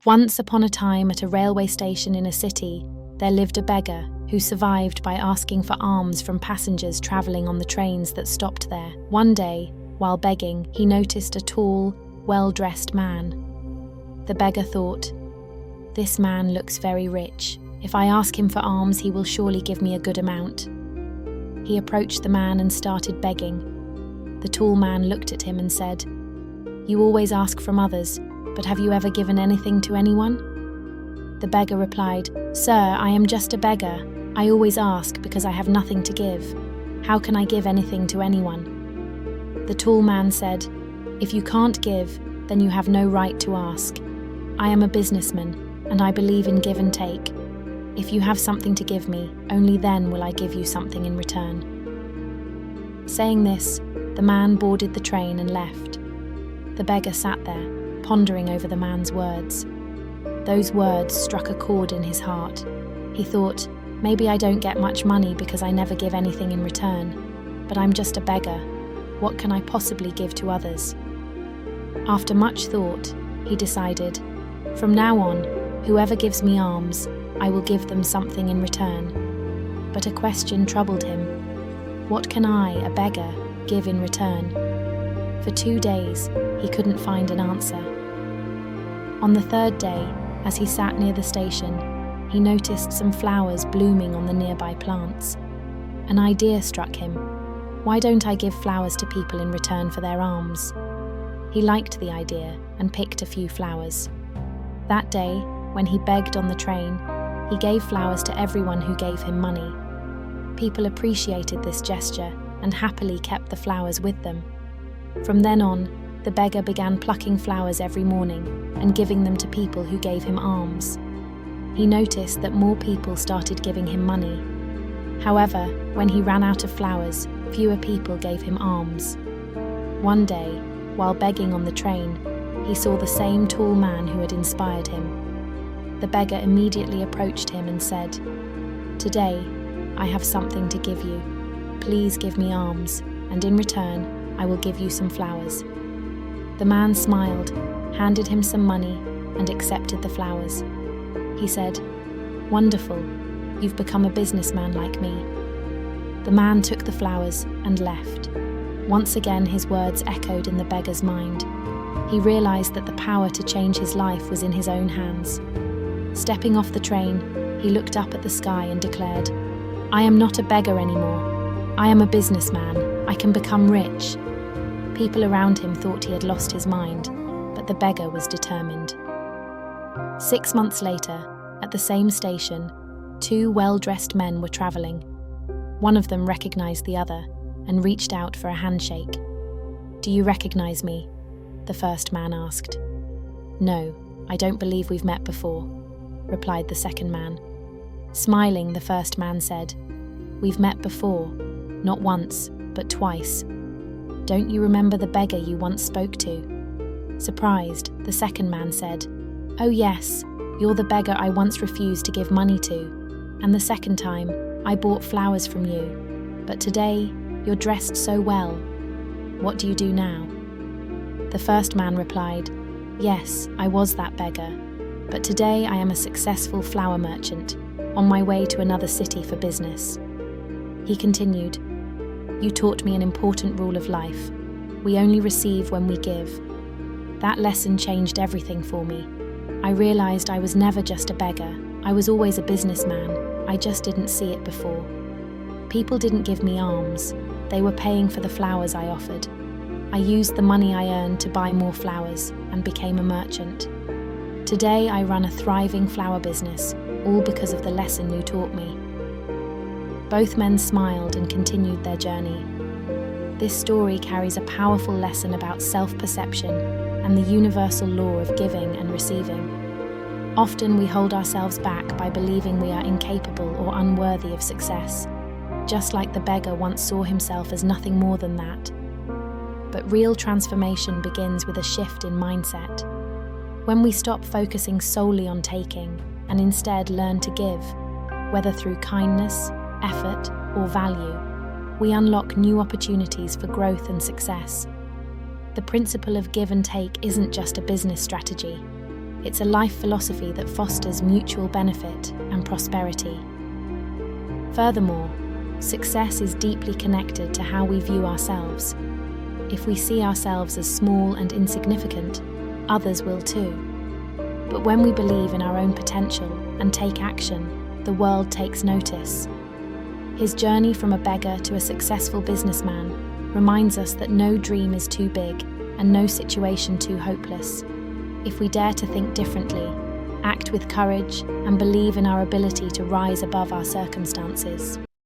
Once upon a time, at a railway station in a city, there lived a beggar who survived by asking for alms from passengers travelling on the trains that stopped there. One day, while begging, he noticed a tall, well-dressed man. The beggar thought, "This man looks very rich. If I ask him for alms, he will surely give me a good amount." He approached the man and started begging. The tall man looked at him and said, "You always ask from others, but have you ever given anything to anyone?" The beggar replied, "Sir, I am just a beggar. I always ask because I have nothing to give. How can I give anything to anyone?" The tall man said, "If you can't give, then you have no right to ask. I am a businessman, and I believe in give and take. If you have something to give me, only then will I give you something in return." Saying this, the man boarded the train and left. The beggar sat there, pondering over the man's words. Those words struck a chord in his heart. He thought, maybe I don't get much money because I never give anything in return, but I'm just a beggar. What can I possibly give to others? After much thought, he decided, from now on, whoever gives me alms, I will give them something in return. But a question troubled him. What can I, a beggar, give in return? For 2 days, he couldn't find an answer. On the third day, as he sat near the station, he noticed some flowers blooming on the nearby plants. An idea struck him. Why don't I give flowers to people in return for their alms? He liked the idea and picked a few flowers. That day, when he begged on the train, he gave flowers to everyone who gave him money. People appreciated this gesture and happily kept the flowers with them. From then on, the beggar began plucking flowers every morning and giving them to people who gave him alms. He noticed that more people started giving him money. However, when he ran out of flowers, fewer people gave him alms. One day, while begging on the train, he saw the same tall man who had inspired him. The beggar immediately approached him and said, "Today, I have something to give you. Please give me alms, and in return, I will give you some flowers." The man smiled, handed him some money, and accepted the flowers. He said, "Wonderful, you've become a businessman like me." The man took the flowers and left. Once again, his words echoed in the beggar's mind. He realized that the power to change his life was in his own hands. Stepping off the train, he looked up at the sky and declared, "I am not a beggar anymore. I am a businessman. I can become rich." People around him thought he had lost his mind, but the beggar was determined. 6 months later, at the same station, 2 well-dressed men were traveling. One of them recognized the other and reached out for a handshake. "Do you recognize me?" the first man asked. "No, I don't believe we've met before," replied the second man. Smiling, the first man said, "We've met before, not once, but twice. Don't you remember the beggar you once spoke to?" Surprised, the second man said, "Oh yes, you're the beggar I once refused to give money to, and the second time I bought flowers from you. But today, you're dressed so well. What do you do now?" The first man replied, "Yes, I was that beggar, but today I am a successful flower merchant, on my way to another city for business." He continued, "You taught me an important rule of life. We only receive when we give. That lesson changed everything for me. I realized I was never just a beggar. I was always a businessman. I just didn't see it before. People didn't give me alms. They were paying for the flowers I offered. I used the money I earned to buy more flowers and became a merchant. Today I run a thriving flower business, all because of the lesson you taught me." Both men smiled and continued their journey. This story carries a powerful lesson about self-perception and the universal law of giving and receiving. Often we hold ourselves back by believing we are incapable or unworthy of success, just like the beggar once saw himself as nothing more than that. But real transformation begins with a shift in mindset. When we stop focusing solely on taking and instead learn to give, whether through kindness, effort, or value, we unlock new opportunities for growth and success. The principle of give and take isn't just a business strategy. It's a life philosophy that fosters mutual benefit and prosperity. Furthermore, success is deeply connected to how we view ourselves. If we see ourselves as small and insignificant, others will too. But when we believe in our own potential and take action, the world takes notice. His journey from a beggar to a successful businessman reminds us that no dream is too big and no situation too hopeless. If we dare to think differently, act with courage, and believe in our ability to rise above our circumstances.